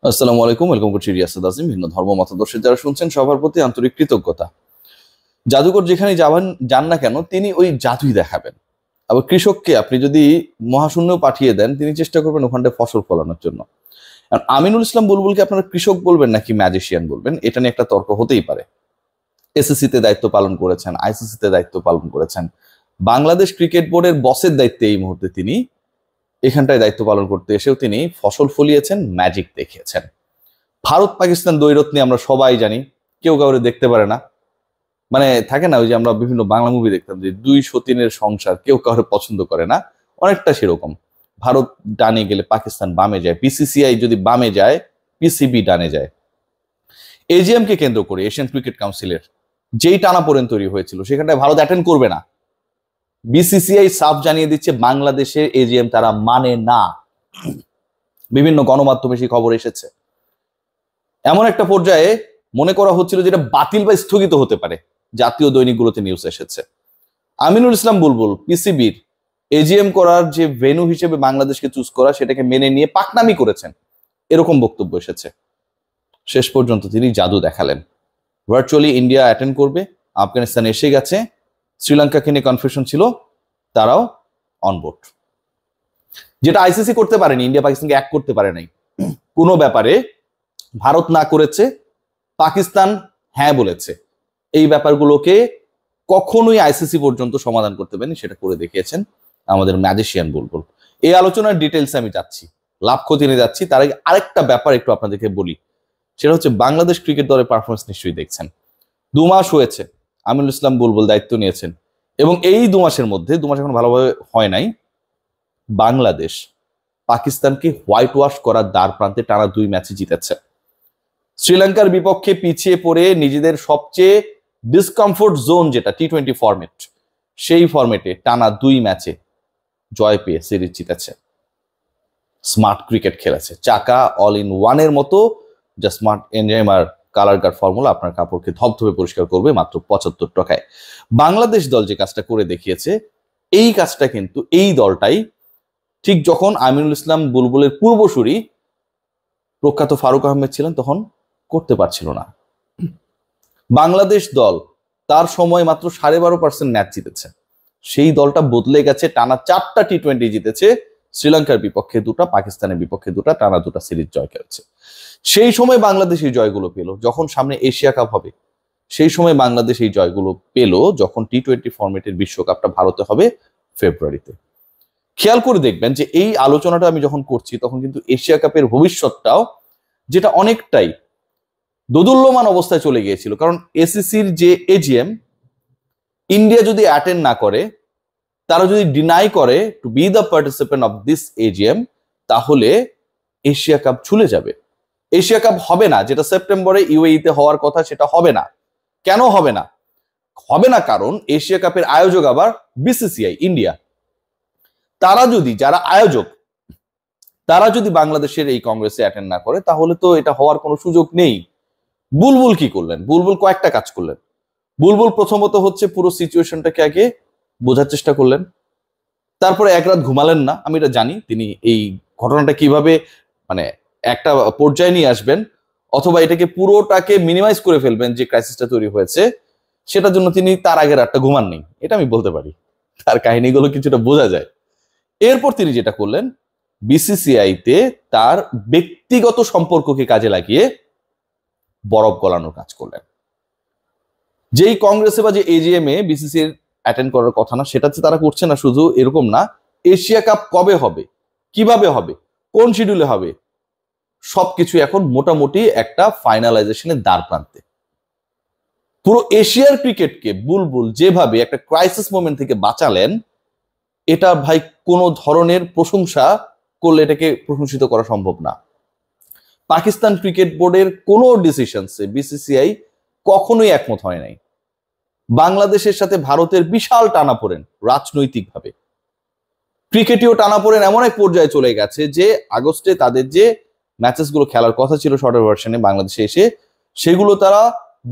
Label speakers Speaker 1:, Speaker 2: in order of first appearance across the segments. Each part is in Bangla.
Speaker 1: আসসালামু আলাইকুম, ওয়েলকাম করছি রিয়াসাত আজিম। ভিন্ন ধর্ম মতাদর্শের যারা শুনছেন সবার প্রতি আন্তরিক কৃতজ্ঞতা। জাদুকর যেখানে যান না কেন তিনি ওই জাদুই দেখাবেন। আবার কৃষককে আপনি যদি মহাশূন্যও পাঠিয়ে দেন তিনি চেষ্টা করবেন ওখানটায় ফসল ফলানোর জন্য। আর আমিনুল ইসলাম বুলবুলকে আপনারা কৃষক বলবেন নাকি ম্যাজিশিয়ান বলবেন, এটা নিয়ে একটা তর্ক হতেই পারে। এসএসসি তে দায়িত্ব পালন করেছেন, আইসিসি তে দায়িত্ব পালন করেছেন, বাংলাদেশ ক্রিকেট বোর্ডের বসের দায়িত্বে এই মুহূর্তে তিনি এখানটায় দায়িত্ব পালন করতে এসেও তিনি ফসল ফলিয়েছেন, ম্যাজিক দেখিয়েছেন। ভারত পাকিস্তান দ্বৈরথ নিয়ে আমরা সবাই জানি, কেউ কাউরে দেখতে পারে না। মানে থাকে না ওই যে আমরা বিভিন্ন বাংলা মুভি দেখতাম যে দুই সতীনের সংসার, কেউ কাউরে পছন্দ করে না, অনেকটা সেরকম। ভারত ডানে গেলে পাকিস্তান বামে যায়, বিসিসিআই যদি বামে যায় পিসিবি ডানে যায়। এজিএম কে কেন্দ্র করে এশিয়ান ক্রিকেট কাউন্সিলের যেই টানাপোড়েন তৈরি হয়েছিল সেখানটায় ভারত অ্যাটেন্ড করবে না। বিসিসিআই সাফ জানিয়ে দিচ্ছে বাংলাদেশের এজিএম তারা মানে না। বিভিন্ন গণমাধ্যমে সেই খবর এসেছে। এমন একটা পর্যায়ে মনে করা হচ্ছিল যেটা বাতিল বা স্থগিত হতে পারে, জাতীয় দৈনিকগুলোতে নিউজ এসেছে। আমিনুল ইসলাম বুলবুল পিসিবির এজিএম করার যে ভেন্যু হিসেবে বাংলাদেশকে চুজ করা সেটাকে মেনে নিয়ে পাকনামি করেছেন, এরকম বক্তব্য এসেছে। শেষ পর্যন্ত তিনি জাদু দেখালেন। ভার্চুয়ালি ইন্ডিয়া অ্যাটেন্ড করবে, আফগানিস্তান এসে গেছে, শ্রীলঙ্কাকে নিয়ে কনফিউশন ছিল, তারাও অনবোর্ড। যেটা আইসিসি করতে পারেনি, ইন্ডিয়া পাকিস্তানকে এক করতে পারে নাই কোনো ব্যাপারে। ভারত না করেছে, পাকিস্তান হ্যাঁ বলেছে। এই ব্যাপারগুলোকে কখনোই আইসিসি পর্যন্ত সমাধান করতে পারেনি, সেটা করে দেখিয়েছেন আমাদের ম্যাজিশিয়ান বুলবুল। এই আলোচনার ডিটেলসে আমি যাচ্ছি, লাভ ক্ষতি নিয়ে যাচ্ছি। তার আগে আরেকটা ব্যাপার একটু আপনাদেরকে বলি, সেটা হচ্ছে বাংলাদেশ ক্রিকেট দলের পারফরমেন্স নিশ্চয়ই দেখছেন। 2 মাস হয়েছে আমিনুল ইসলাম বুলবুল দায়িত্ব নিয়েছেন, এবং এই 2 মাসের মধ্যে 2 মাস এখন ভালোভাবে হয় নাই, বাংলাদেশ পাকিস্তানকে হোয়াইট ওয়াশ করার দ্বার প্রান্তে টানা 2 ম্যাচে জিতেছে। শ্রীলঙ্কার বিপক্ষে পিছিয়ে পড়ে নিজেদের সবচেয়ে ডিসকমফোর্ট জোন যেটা টি20 ফরম্যাট, সেই ফরম্যাটে টানা 2 ম্যাচে জয় পেয়ে সিরিজ জিতেছে। স্মার্ট ক্রিকেট খেলেছে, চাকা অল ইন ওয়ানের মতো, যা স্মার্ট এনজাইমার কালার গার্ড ফর্মুলা আপনার কাপড়কে ধবধবে পরিষ্কার করবে মাত্র 75 টাকায়। বাংলাদেশ দল যে কাজটা করে দেখিয়েছে, এই কাজটা কিন্তু এই দলটাই ঠিক যখন আমিনুল ইসলাম বুলবুলের পূর্বসূরি প্রখ্যাত ফারুক আহমেদ ছিলেন তখন করতে পারছিল না। বাংলাদেশ দল তার সময় মাত্র 12.5% ম্যাচ জিতেছে, সেই দলটা বদলে গেছে। টানা 4টা টি20 জিতেছে, শ্রীলঙ্কার বিপক্ষে 2টা, পাকিস্তানের বিপক্ষে 2টা, টানা 2টা সিরিজ জয় করেছে। সেই সময় বাংলাদেশ এই জয়গুলো পেল যখন সামনে এশিয়া কাপ হবে, সেই সময় বাংলাদেশ এই জয়গুলো পেল যখন টি20 ফরম্যাটের বিশ্বকাপটা ভারতে হবে ফেব্রুয়ারিতে। খেয়াল করে দেখবেন যে এই আলোচনাটা আমি যখন করছি তখন কিন্তু এশিয়া কাপের ভবিষ্যৎটাও যেটা অনেকটাই দোদুল্যমান অবস্থায় চলে গিয়েছিল। কারণ এসিসির যে এজিএম, ইন্ডিয়া যদি অ্যাটেন্ড না করে, তারা যদি ডিনাই করে to be the participant of this AGM, তাহলে এশিয়া কাপ ঝুলে যাবে। এশিয়া কাপ হবে না, যেটা সেপ্টেম্বরে ইউএইতে হওয়ার কথা, সেটা হবে না। কেন হবে না? হবে না কারণ এশিয়া কাপের আয়োজক আবার বিসিসিআই, ইন্ডিয়া। তারা যদি, যারা আয়োজক, তারা যদি বাংলাদেশের এই কংগ্রেসে অ্যাটেন্ড না করে, তাহলে তো এটা হওয়ার কোনো সুযোগ নেই। বুলবুল কি করলেন? বুলবুল কয়েকটা কাজ করলেন। বুলবুল প্রথমত হচ্ছে পুরো সিচুয়েশনটাকে আগে বোঝার চেষ্টা করলেন, তারপরে এক রাত ঘুমালেন না। আমি এটা জানি তিনি এই ঘটনাটা কিভাবে মানে একটা পর্যায়ে নিয়ে আসবেন, অথবা এটাকে পুরোটাকে মিনিমাইজ করে ফেলবেন যে ক্রাইসিসটা তৈরি হয়েছে, সেটার জন্য তিনি তার আগের রাতটা ঘুমান নেই, এটা আমি বলতে পারি। তার কাহিনীগুলো কিছুটা বোঝা যায়। এরপর তিনি যেটা করলেন, বিসিসিআইতে তার ব্যক্তিগত সম্পর্ককে কাজে লাগিয়ে বরফ গলানোর কাজ করলেন। যেই কংগ্রেসে বা যে এজিএম এ বিসিসিআই অ্যাটেন্ড করার কথা না, সেটাতে তারা করছে না। শুধু এরকম না, এশিয়া কাপ কবে হবে, কিভাবে হবে, কোন শিডিউলে হবে, সবকিছু এখন মোটামুটি একটা ফাইনালাইজেশনের দ্বার প্রান্তে। পুরো এশিয়ার ক্রিকেটকে বুলবুল যেভাবে একটা ক্রাইসিস মোমেন্ট থেকে বাঁচালেন, এটা ভাই কোনো ধরনের প্রশংসা করলে এটাকে প্রশংসিত করা সম্ভব না। পাকিস্তান ক্রিকেট বোর্ডের কোনো ডিসিশনসে বিসিসিআই কখনোই একমত হয় নাই। বাংলাদেশের সাথে ভারতের বিশাল টানাপোড়েন, রাজনৈতিকভাবে ক্রিকেটীয় টানাপোড়েন এমন এক পর্যায়ে চলে গেছে যে আগস্টে তাদের যে ম্যাচেসগুলো খেলার কথা ছিল শর্টার ভার্সনে বাংলাদেশে এসে, সেগুলো তারা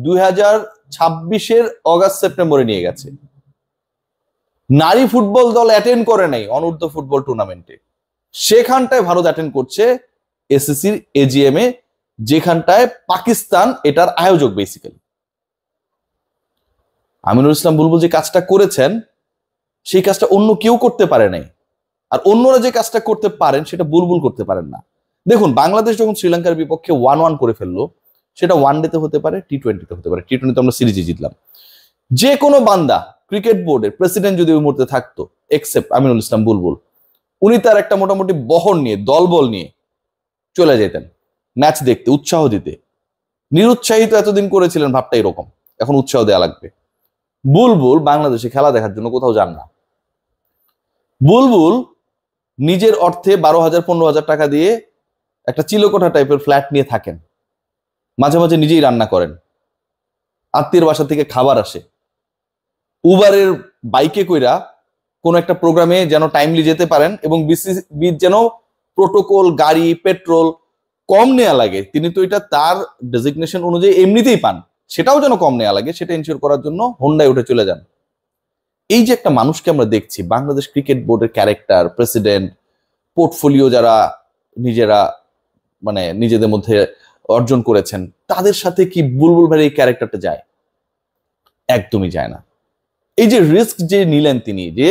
Speaker 1: 2026-এর অগাস্ট সেপ্টেম্বরে নিয়ে গেছে। নারী ফুটবল দল অ্যাটেন্ড করে নাই অনূর্ধ্ব ফুটবল টুর্নামেন্টে, সেখানটায় ভারত অ্যাটেন্ড করছে এসএসসির এজিএম এ যেখানটায় পাকিস্তান এটার আয়োজক বেসিক্যালি। আমিনুল ইসলাম বুলবুল যে কাজটা করেছেন সেই কাজটা অন্য কেউ করতে পারে নাই, আর অন্যরা যে কাজটা করতে পারেন সেটা বুলবুল করতে পারেন না। দেখুন, বাংলাদেশ যখন শ্রীলঙ্কার বিপক্ষে 1-1 করে ফেললো, সেটা ওয়ানডেতে হতে পারে, টি-20তে হতে পারে। টি-20তে আমরা সিরিজে জিতলাম। যে কোনো বান্দা, ক্রিকেট বোর্ডের প্রেসিডেন্ট যদি ওই মুহূর্তে থাকতো, এক্সেপ্ট আমিনুল ইসলাম বুলবুল, উনি তার একটা মোটামুটি বহর নিয়ে, দলবল নিয়ে চলে যেতেন ম্যাচ দেখতে, উৎসাহ দিতে। নিরুৎসাহিত এতদিন করেছিলেন, ভাবটা এরকম, এখন উৎসাহ দেওয়া লাগবে। বুলবুল বাংলাদেশে খেলা দেখার জন্য কোথাও যান না। বুলবুল নিজের অর্থে 12,000-15,000 টাকা দিয়ে একটা চিলকোঠা টাইপের ফ্ল্যাট নিয়ে থাকেন, মাঝে মাঝে নিজেই রান্না করেন, আত্মীয়ের বাসা থেকে খাবার আসে, উবারের বাইকে কইরা কোন একটা প্রোগ্রামে যেন টাইমলি যেতে পারেন, এবং বিসিবি যেন প্রোটোকল, গাড়ি, পেট্রোল কম নেওয়া লাগে, তিনি তো এটা তার ডেজিগনেশন অনুযায়ী এমনিতেই পান, সেটাও যেন কম নেওয়া লাগে, সেটা এনশিওর করার জন্য হোন্ডায় উঠে চলে যান। এই যে একটা মানুষকে আমরা দেখছি, বাংলাদেশ ক্রিকেট বোর্ডের ক্যারেক্টার, প্রেসিডেন্ট, পোর্টফোলিও যারা নিজেরা মানে নিজেদের মধ্যে অর্জন করেছেন, তাদের সাথে কি বুলবুল ভাইয়ের এই ক্যারেক্টারটা যায়? একদমই যায় না। এই যে রিস্ক যে নিলেন তিনি, যে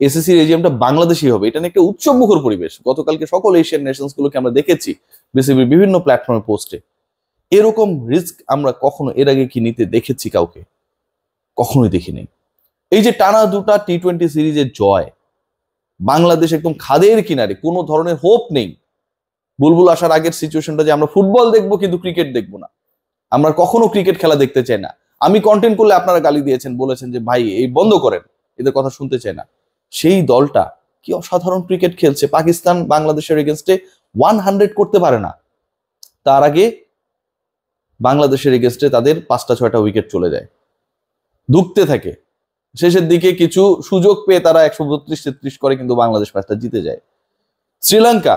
Speaker 1: এসএসসি রেজিয়ামটা বাংলাদেশই হবে, এটা নিয়ে একটা উৎসব মুখর পরিবেশ। গতকালকে সকল এশিয়ান নেশনস গুলোকে আমরা দেখেছি বিসিবির বিভিন্ন প্ল্যাটফর্মে পোস্টে। এরকম রিস্ক আমরা কখনো এর আগে কি নিতে দেখেছি কাউকে? কখনোই দেখিনি। এই যে টানা দুটা টি-20 সিরিজের জয়, বাংলাদেশ একদম খাদের কিনারে, কোনো ধরনের হোপ নেই। বুলবুল আসার আগের সিচুয়েশনটা যে আমরা ফুটবল দেখবো কিন্তু ক্রিকেট দেখবো না, আমরা কখনো ক্রিকেট খেলা দেখতে চাই না, আমি কন্টেন্ট করলে আপনারা গালি দিয়েছেন, বলেছেন যে ভাই এই বন্ধ করেন, এদের কথা শুনতে চাই না। সেই দলটা কি অসাধারণ ক্রিকেট খেলছে, পাকিস্তান বাংলাদেশের এগেনস্টে 100 করতে পারে না, তার আগে বাংলাদেশের এগেনস্টে তাদের 5টা-6টা উইকেট চলে যায়, ধুঁকতে থাকে। শেষের দিকে কিছু সুযোগ পেয়ে তারা 132-33 করে, কিন্তু বাংলাদেশ ম্যাচটা জিতে যায়। শ্রীলঙ্কা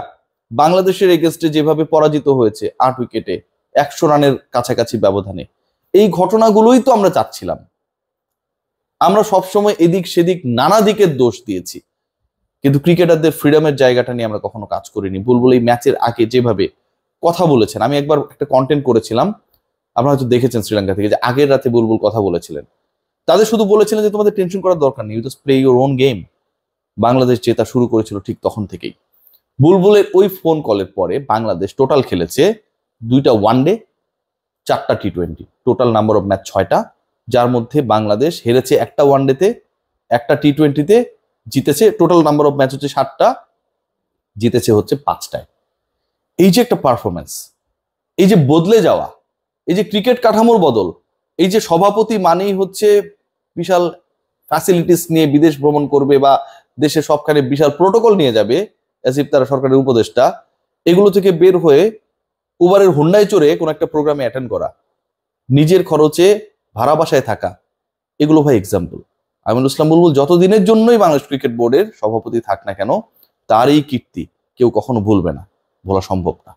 Speaker 1: বাংলাদেশের এগেনস্টে যেভাবে পরাজিত হয়েছে 8 উইকেটে 100 রানের কাছাকাছি ব্যবধানে, এই ঘটনাগুলোই তো আমরা চাচ্ছিলাম। আমরা সবসময় এদিক সেদিক নানা দিকের দোষ দিয়েছি, কিন্তু ক্রিকেটারদের ফ্রিডমের জায়গাটা নিয়ে আমরা কখনো কাজ করিনি। বুলবুল এই ম্যাচের আগে যেভাবে কথা বলেছেন, আমি একবার একটা কন্টেন্ট করেছিলাম, আপনারা হয়তো দেখেছেন শ্রীলঙ্কা থেকে, যে আগের রাতে বুলবুল কথা বলেছিলেন, তাদের শুধু বলেছিলেন যে তোমাদের টেনশন করার দরকার নেই, you just play your own game. Bangladesh জেতা শুরু করেছিল ঠিক তখন থেকেই। বুলবুলের ওই ফোন কলের পরে বাংলাদেশ টোটাল খেলেছে 2টা ওয়ানডে, 4টা টি-20, টোটাল নাম্বার অফ ম্যাচ 6টা, যার মধ্যে বাংলাদেশ হেরেছে 1টা ওয়ানডেতে, 1টা টি-20তে, জিতেছে টোটাল নাম্বার অফ ম্যাচ হচ্ছে 7টা, জিতেছে হচ্ছে 5টায়। এই যে একটা পারফরমেন্স, এই যে বদলে যাওয়া, এই যে ক্রিকেট কাঠামোর বদল, এই যে সভাপতি মানেই হচ্ছে বিশাল ফ্যাসিলিটিস নিয়ে বিদেশ ভ্রমণ করবে বা দেশে সবখানে বিশাল প্রোটোকল নিয়ে যাবে, অ্যাজ ইফ তারা সরকারের উপদেষ্টা, এগুলো থেকে বের হয়ে উবারের হোন্ডায় চড়ে কোন একটা প্রোগ্রামে অ্যাটেন্ড করা, নিজের খরচে ভাড়া বাসায় থাকা, এগুলো ভাই এক্সাম্পল। আমিনুল ইসলাম বুলবুল যতদিনের জন্যই বাংলাদেশ ক্রিকেট বোর্ডের সভাপতি থাক না কেন, তার এই কীর্তি কেউ কখনো ভুলবে না, ভোলা সম্ভব না।